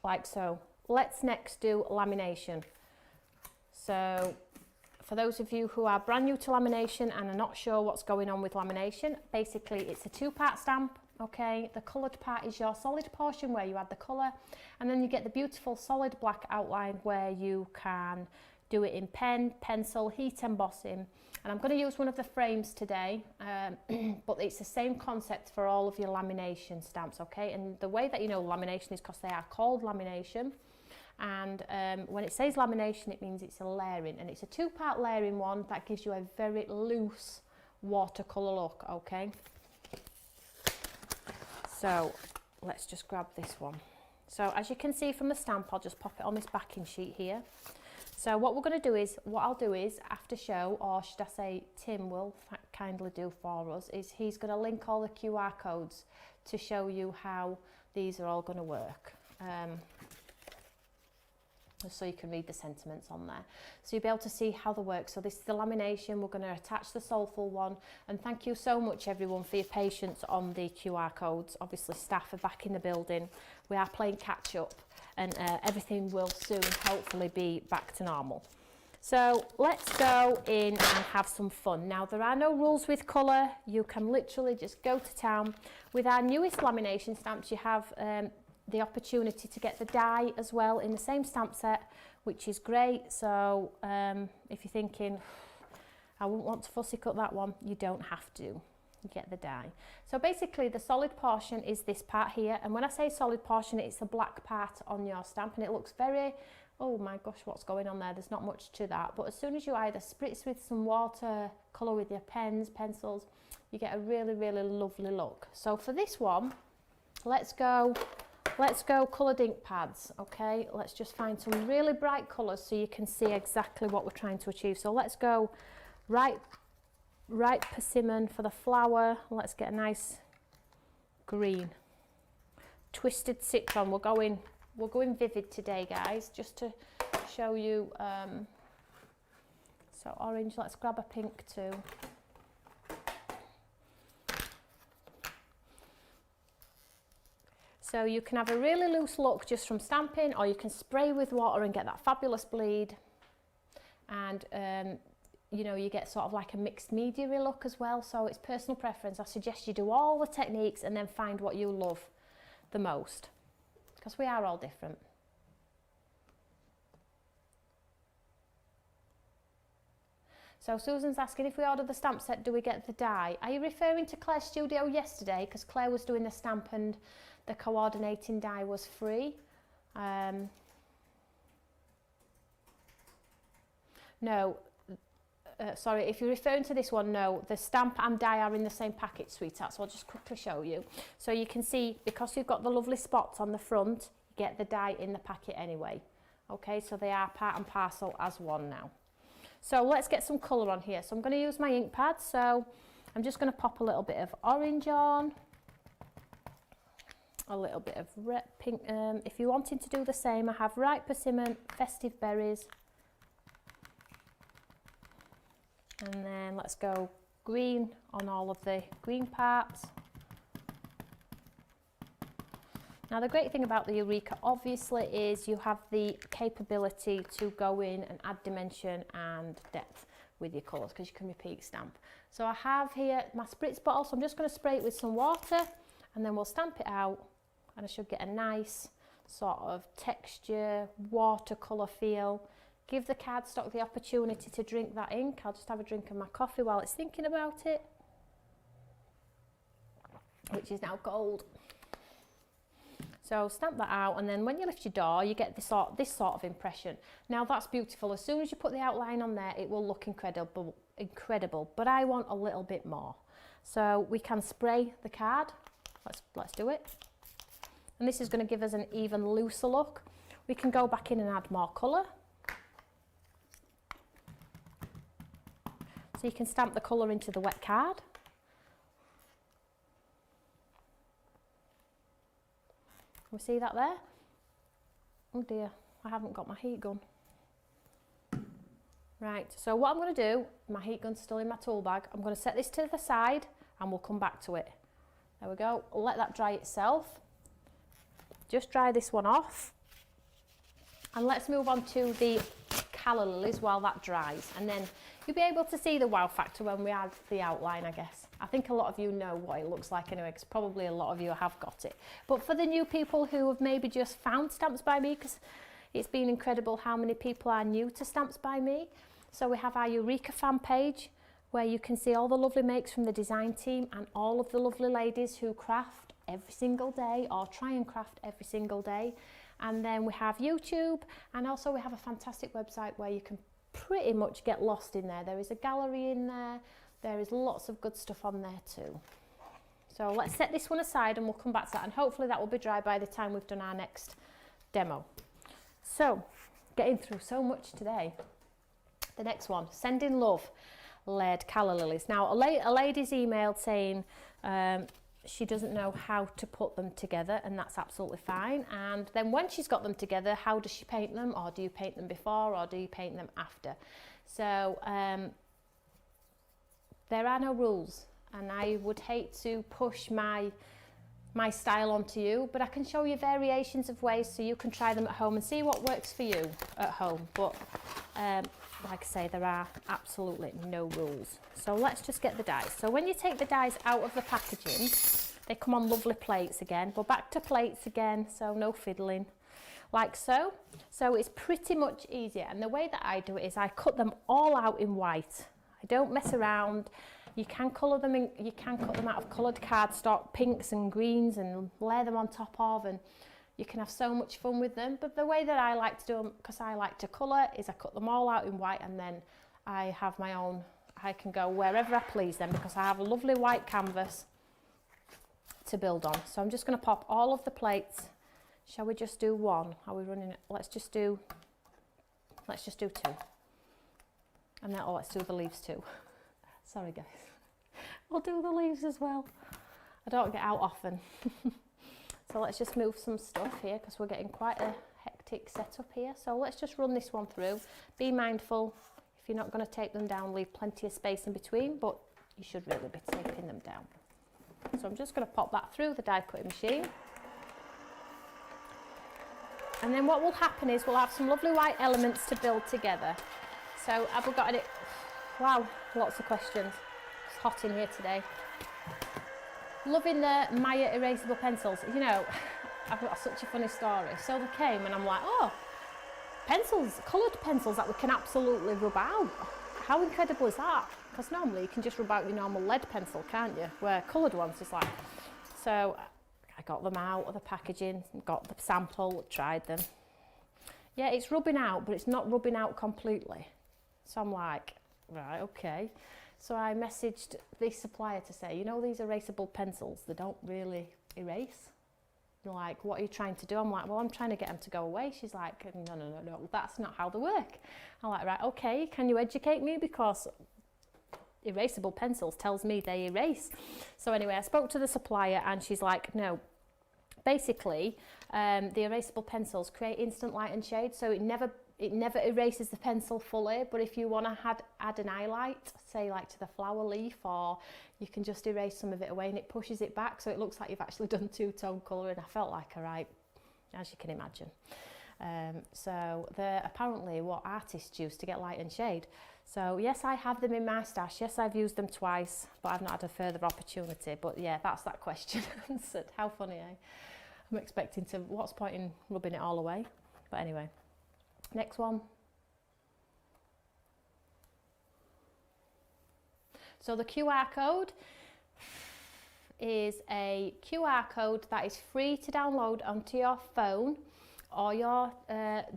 Speaker 1: Like so. Let's next do lamination. So for those of you who are brand new to lamination and are not sure what's going on with lamination, basically it's a 2-part stamp, okay? The coloured part is your solid portion where you add the colour, and then you get the beautiful solid black outline where you can do it in pen, pencil, heat embossing. And I'm going to use one of the frames today, but it's the same concept for all of your lamination stamps, okay? And the way that you know lamination is because they are called lamination. And when it says lamination, it means it's a layering, and it's a 2-part layering one that gives you a very loose watercolour look, okay? So let's just grab this one. So as you can see from the stamp, I'll just pop it on this backing sheet here. So what we're going to do is, what I'll do is after show, or should I say Tim will kindly do for us, is he's going to link all the QR codes to show you how these are all going to work. So you can read the sentiments on there. So you'll be able to see how they work. So this is the lamination. We're going to attach the Soulful one. And thank you so much everyone for your patience on the QR codes. Obviously staff are back in the building. We are playing catch up, and everything will soon hopefully be back to normal. So let's go in and have some fun. Now there are no rules with colour. You can literally just go to town. With our newest lamination stamps, you have the opportunity to get the die as well in the same stamp set, which is great. So if you're thinking, I wouldn't want to fussy cut that one, you don't have to. You get the die. So basically the solid portion is this part here, and when I say solid portion, it's the black part on your stamp, and it looks very, oh my gosh, what's going on there? There's not much to that, but as soon as you either spritz with some water colour with your pens, pencils, you get a really, really lovely look. So for this one, let's go coloured ink pads, okay? Let's just find some really bright colours so you can see exactly what we're trying to achieve. So let's go right persimmon for the flower. Let's get a nice green. Twisted citron. We're going vivid today, guys, just to show you. So orange, let's grab a pink too. So you can have a really loose look just from stamping, or you can spray with water and get that fabulous bleed. And you know, you get sort of like a mixed media look as well. So it's personal preference. I suggest you do all the techniques and then find what you love the most, because we are all different. So Susan's asking, if we order the stamp set, do we get the die? Are you referring to Claire's studio yesterday? Because Claire was doing the stamp and the coordinating die was free. No, sorry, if you're referring to this one, no, the stamp and die are in the same package, sweetheart, so I'll just quickly show you. So you can see, because you've got the lovely spots on the front, you get the die in the packet anyway. Okay, so they are part and parcel as one now. So let's get some colour on here. So I'm going to use my ink pad, so I'm just going to pop a little bit of orange on, a little bit of red, pink. If you're wanting to do the same, I have ripe persimmon, festive berries, and then let's go green on all of the green parts. Now the great thing about the Eureka obviously is you have the capability to go in and add dimension and depth with your colours, because you can repeat stamp. So I have here my spritz bottle, so I'm just going to spray it with some water and then we'll stamp it out, and I should get a nice sort of texture, watercolour feel. Give the cardstock the opportunity to drink that ink. I'll just have a drink of my coffee while it's thinking about it, which is now cold. So stamp that out, and then when you lift your door, you get this sort of impression. Now that's beautiful. As soon as you put the outline on there, it will look incredible, but I want a little bit more. So we can spray the card. Let's do it. And this is going to give us an even looser look. We can go back in and add more colour. So you can stamp the colour into the wet card. We see that there? Oh dear, I haven't got my heat gun. Right, so what I'm going to do, my heat gun's still in my tool bag, I'm going to set this to the side and we'll come back to it. There we go, let that dry itself. Just dry this one off. And let's move on to the calla lilies while that dries. And then you'll be able to see the wow factor when we add the outline, I guess. I think a lot of you know what it looks like anyway, because probably a lot of you have got it. But for the new people who have maybe just found Stamps by Me, because it's been incredible how many people are new to Stamps by Me. So we have our Eureka fan page, where you can see all the lovely makes from the design team and all of the lovely ladies who craft every single day, or try and craft every single day. And then we have YouTube, and also we have a fantastic website where you can pretty much get lost in there. There is a gallery in there. There is lots of good stuff on there too. So let's set this one aside and we'll come back to that, and hopefully that will be dry by the time we've done our next demo. So, getting through so much today. The next one, Sending Love, Layered Calla Lilies. Now, a lady's emailed saying she doesn't know how to put them together, and that's absolutely fine. And then when she's got them together, how does she paint them? Or do you paint them before, or do you paint them after? So, there are no rules, and I would hate to push my style onto you, but I can show you variations of ways so you can try them at home and see what works for you at home. But like I say, there are absolutely no rules. So let's just get the dies. So when you take the dies out of the packaging, they come on lovely plates again. Go back to plates again, so no fiddling, like so. So it's pretty much easier, and the way that I do it is I cut them all out in white. I don't mess around. You can colour them in, you can cut them out of coloured cardstock, pinks and greens, and layer them on top of, and you can have so much fun with them. But the way that I like to do them, because I like to colour, is I cut them all out in white, and then I have my own, I can go wherever I please then, because I have a lovely white canvas to build on. So I'm just going to pop all of the plates. Shall we just do one? Are we running it? Let's just do two. And then, let's do the leaves too. Sorry guys, we'll do the leaves as well. I don't get out often. So let's just move some stuff here, because we're getting quite a hectic setup here. So let's just run this one through. Be mindful, if you're not going to tape them down, leave plenty of space in between, but you should really be taping them down. So I'm just going to pop that through the die cutting machine. And then what will happen is we'll have some lovely white elements to build together. So have we got any? Wow, lots of questions. It's hot in here today. Loving the Maya erasable pencils. You know, I've got such a funny story. So they came and I'm like, oh, pencils, coloured pencils that we can absolutely rub out. how incredible is that? Because normally you can just rub out your normal lead pencil, can't you? Where coloured ones is like, so I got them out of the packaging, got the sample, tried them. Yeah, it's rubbing out, but it's not rubbing out completely. So I'm like, right, okay. So I messaged the supplier to say, you know, these erasable pencils, they don't really erase. Like, what are you trying to do? I'm like, well, I'm trying to get them to go away. She's like, no, that's not how they work. I'm like, right, okay, can you educate me? Because erasable pencils tells me they erase. So anyway, I spoke to the supplier and she's like, no, basically, the erasable pencils create instant light and shade, so it never erases the pencil fully. But if you want to add an highlight, say like to the flower leaf, or you can just erase some of it away and it pushes it back, so it looks like you've actually done two-tone colour. And I felt like a right, as you can imagine. So they're apparently what artists use to get light and shade. So yes, I have them in my stash. Yes, I've used them twice, but I've not had a further opportunity. But yeah, that's that question answered. How funny, eh? I'm expecting to, what's the point in rubbing it all away? But anyway, next one. So the QR code is a QR code that is free to download onto your phone or your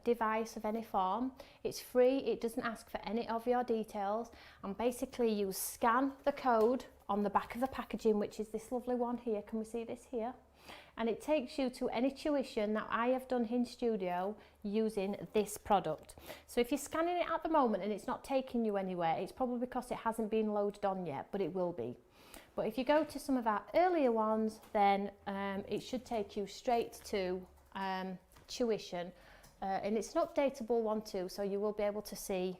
Speaker 1: device of any form. It's free, it doesn't ask for any of your details, and basically you scan the code on the back of the packaging, which is this lovely one here. Can we see this here? And it takes you to any tuition that I have done in studio using this product. So if you're scanning it at the moment and it's not taking you anywhere, it's probably because it hasn't been loaded on yet, but it will be. But if you go to some of our earlier ones, then it should take you straight to tuition. And it's an updatable one too, so you will be able to see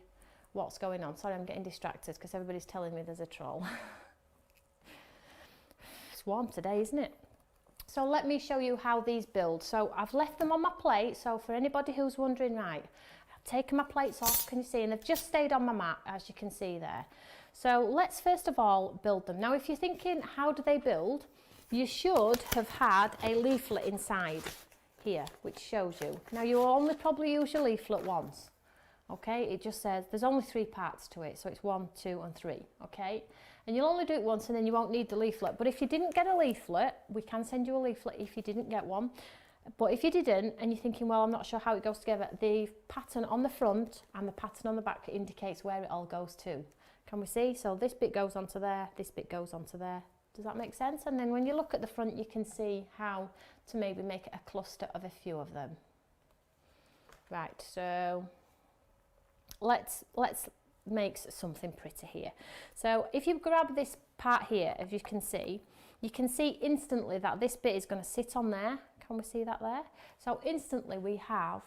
Speaker 1: what's going on. Sorry, I'm getting distracted because everybody's telling me there's a troll. It's warm today, isn't it? So let me show you how these build. So I've left them on my plate, so for anybody who's wondering, right, I've taken my plates off, can you see? And they've just stayed on my mat, as you can see there. So let's first of all build them. Now, if you're thinking, how do they build? You should have had a leaflet inside here, which shows you. Now, you'll only probably use your leaflet once, okay? It just says, there's only 3 parts to it, so it's 1, 2, and 3, okay? And you'll only do it once and then you won't need the leaflet. But if you didn't get a leaflet, we can send you a leaflet if you didn't get one. But if you didn't and you're thinking, well, I'm not sure how it goes together, the pattern on the front and the pattern on the back indicates where it all goes to. Can we see? So this bit goes onto there, this bit goes onto there. Does that make sense? And then when you look at the front, you can see how to maybe make it a cluster of a few of them. Right, so let's make something pretty here. So if you grab this part here, as you can see instantly that this bit is going to sit on there. Can we see that there? So instantly we have,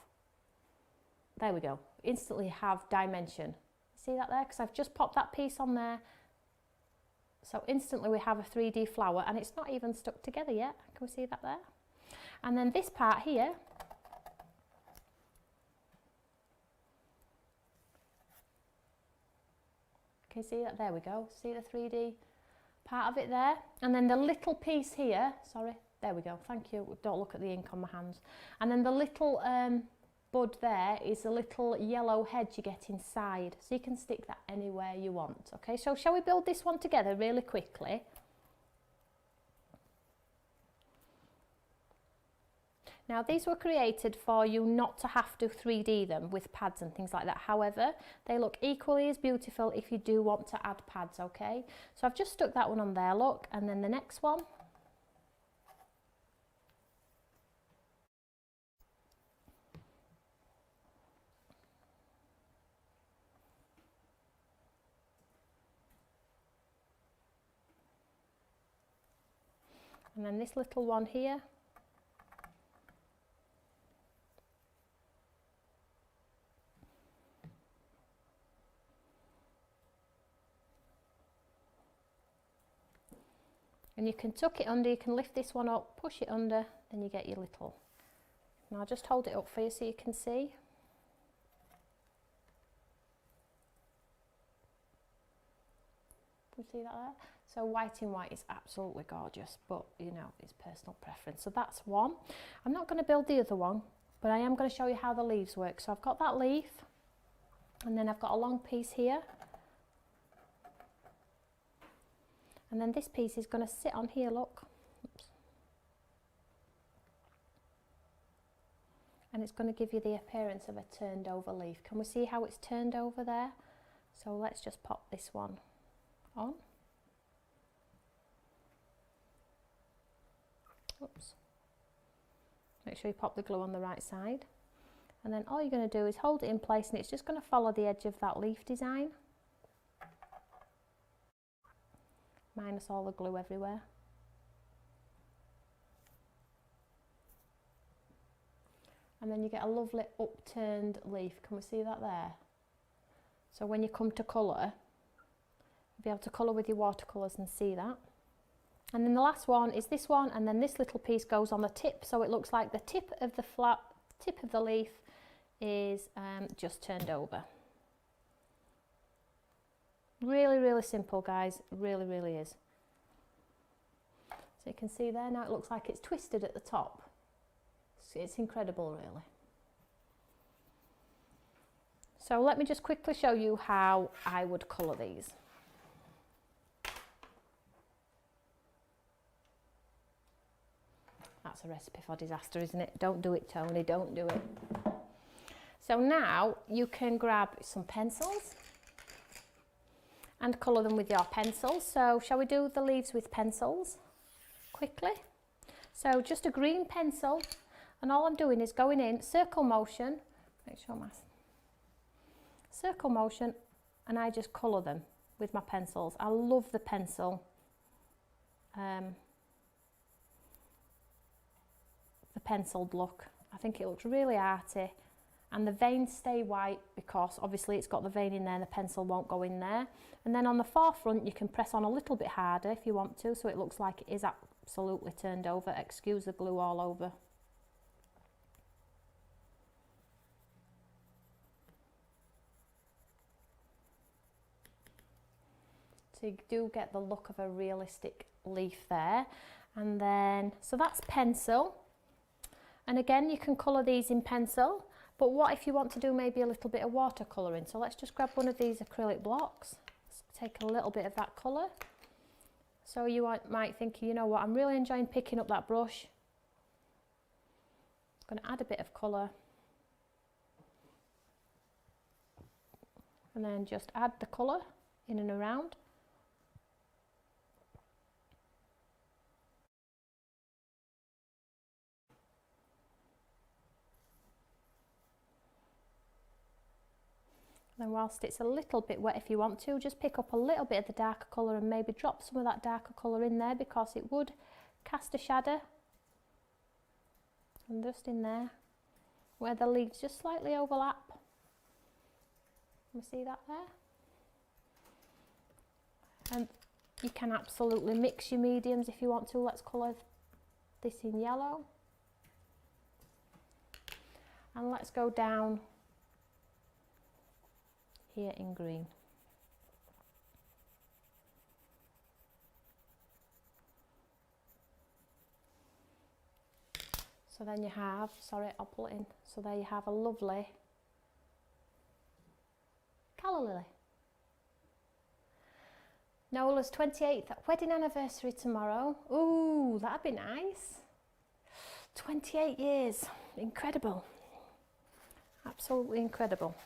Speaker 1: there we go, instantly have dimension. See that there? Because I've just popped that piece on there. So instantly we have a 3D flower, and it's not even stuck together yet. Can we see that there? And then this part here, can you see that? There we go. See the 3D part of it there? And then the little piece here, sorry, there we go, thank you. Don't look at the ink on my hands. And then the little bud there is a little yellow head you get inside. So you can stick that anywhere you want. Okay, so shall we build this one together really quickly? Now, these were created for you not to have to 3D them with pads and things like that. However, they look equally as beautiful if you do want to add pads, okay? So I've just stuck that one on there, look, and then the next one. And then this little one here. And you can tuck it under, you can lift this one up, push it under, then you get your little. Now I'll just hold it up for you so you can see. Can you see that there? So white in white is absolutely gorgeous, but you know, it's personal preference. So that's one. I'm not going to build the other one, but I am going to show you how the leaves work. So I've got that leaf, and then I've got a long piece here. And then this piece is going to sit on here, look. Oops. And it's going to give you the appearance of a turned over leaf. Can we see how it's turned over there? So let's just pop this one on. Oops. Make sure you pop the glue on the right side. And then all you're going to do is hold it in place, and it's just going to follow the edge of that leaf design. Minus all the glue everywhere. And then you get a lovely upturned leaf. Can we see that there? So when you come to colour, you'll be able to colour with your watercolours and see that. And then the last one is this one, and then this little piece goes on the tip, so it looks like the tip of the tip of the leaf is just turned over. Really, really simple, guys. Really, really is. So you can see there now it looks like it's twisted at the top. It's incredible, really. So let me just quickly show you how I would colour these. That's a recipe for disaster, isn't it? Don't do it, Tony, don't do it. So now you can grab some pencils and colour them with your pencils. So shall we do the leaves with pencils quickly? So just a green pencil, and all I'm doing is going in circle motion, make sure my circle motion, and I just colour them with my pencils. I love the pencil. The penciled look. I think it looks really arty, and the veins stay white because obviously it's got the vein in there and the pencil won't go in there. And then on the forefront you can press on a little bit harder if you want to, so it looks like it is absolutely turned over. Excuse the glue all over. So you do get the look of a realistic leaf there. And then, so that's pencil. And again, you can colour these in pencil, but what if you want to do maybe a little bit of watercolouring? So let's just grab one of these acrylic blocks. Let's take a little bit of that colour. So you might think, you know what, I'm really enjoying picking up that brush. I'm going to add a bit of colour. And then just add the colour in and around. And whilst it's a little bit wet, if you want to, just pick up a little bit of the darker colour and maybe drop some of that darker colour in there, because it would cast a shadow. And just in there, where the leaves just slightly overlap. You see that there? And you can absolutely mix your mediums if you want to. Let's colour this in yellow. And let's go down here in green. So then you have, sorry, I'll pull it in. So there you have a lovely calla lily. Nola's 28th wedding anniversary tomorrow. Ooh, that'd be nice. 28 years, incredible. Absolutely incredible.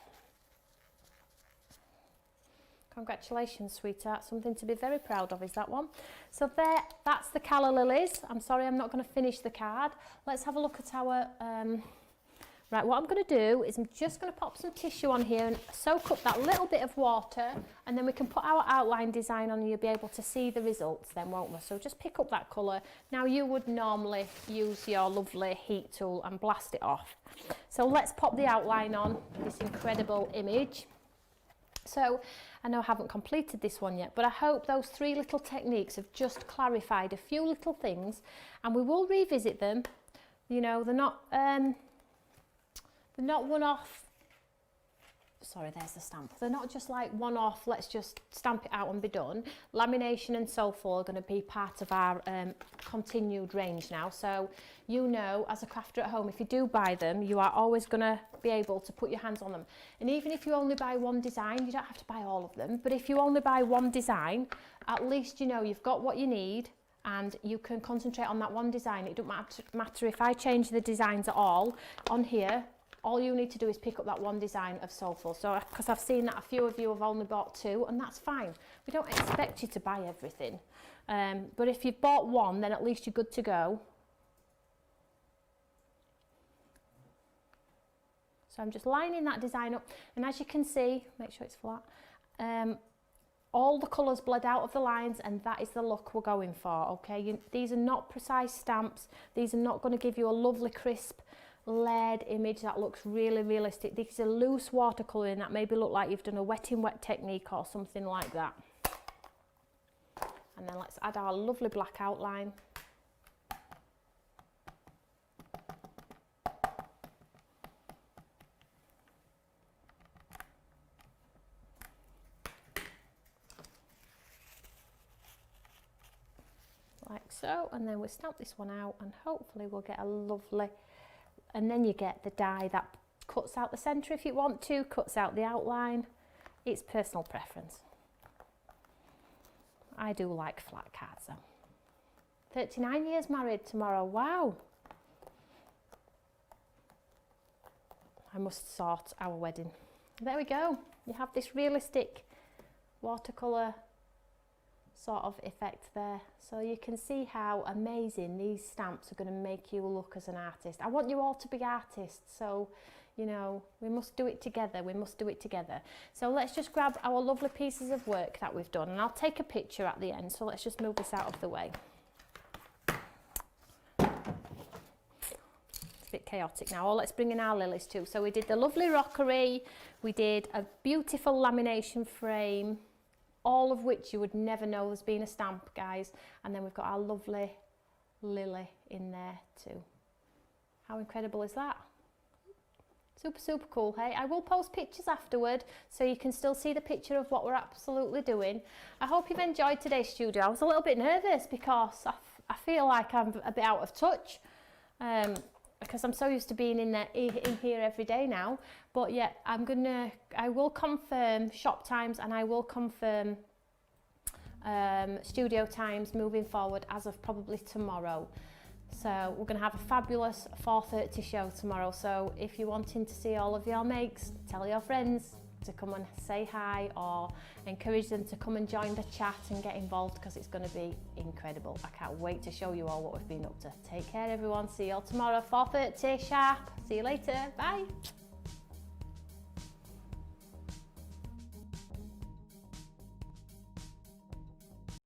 Speaker 1: Congratulations, sweetheart. Something to be very proud of is that one. So there, that's the calla lilies. I'm sorry, I'm not going to finish the card. Let's have a look at our... Right, what I'm going to do is I'm just going to pop some tissue on here and soak up that little bit of water, and then we can put our outline design on and you'll be able to see the results then, won't we? So just pick up that colour. Now you would normally use your lovely heat tool and blast it off. So let's pop the outline on this incredible image. So I know I haven't completed this one yet, but I hope those three little techniques have just clarified a few little things, and we will revisit them. You know, they're not one-off sorry, there's the stamp. They're not just like one off, let's just stamp it out and be done. Lamination and Soulful are going to be part of our continued range now. So you know, as a crafter at home, if you do buy them, you are always going to be able to put your hands on them. And even if you only buy one design, you don't have to buy all of them. But if you only buy one design, at least you know you've got what you need and you can concentrate on that one design. It doesn't matter if I change the designs at all on here. All you need to do is pick up that one design of Soulful. So, because I've seen that a few of you have only bought 2, and that's fine. We don't expect you to buy everything. But if you've bought 1, then at least you're good to go. So I'm just lining that design up. And as you can see, make sure it's flat, all the colours bled out of the lines, and that is the look we're going for, okay? These are not precise stamps. These are not going to give you a lovely crisp lead image that looks really realistic. This is a loose watercolouring that maybe look like you've done a wet in wet technique or something like that. And then let's add our lovely black outline. Like so, and then we'll stamp this one out and hopefully we'll get a lovely. And then you get the die that cuts out the centre if you want to, cuts out the outline. It's personal preference. I do like flat cards though. 39 years married tomorrow, wow. I must sort our wedding. There we go. You have this realistic watercolour sort of effect there, so you can see how amazing these stamps are going to make you look as an artist. I want you all to be artists, so you know, we must do it together, we must do it together. So let's just grab our lovely pieces of work that we've done, and I'll take a picture at the end, so let's just move this out of the way. It's a bit chaotic now. Oh, let's bring in our lilies too. So we did the lovely rockery, we did a beautiful lamination frame, all of which you would never know there's been a stamp, guys. And then we've got our lovely lily in there too. How incredible is that? Super, super cool, hey? I will post pictures afterward so you can still see the picture of what we're absolutely doing. I hope you've enjoyed today's studio. I was a little bit nervous because I feel like I'm a bit out of touch. Because I'm so used to being in here every day now. But yeah, I will confirm shop times and I will confirm studio times moving forward as of probably tomorrow. So we're going to have a fabulous 4:30 show tomorrow. So if you're wanting to see all of your makes, tell your friends to come and say hi or encourage them to come and join the chat and get involved because it's going to be incredible. I can't wait to show you all what we've been up to. Take care everyone, see you all tomorrow 4:30 sharp. See you later, bye.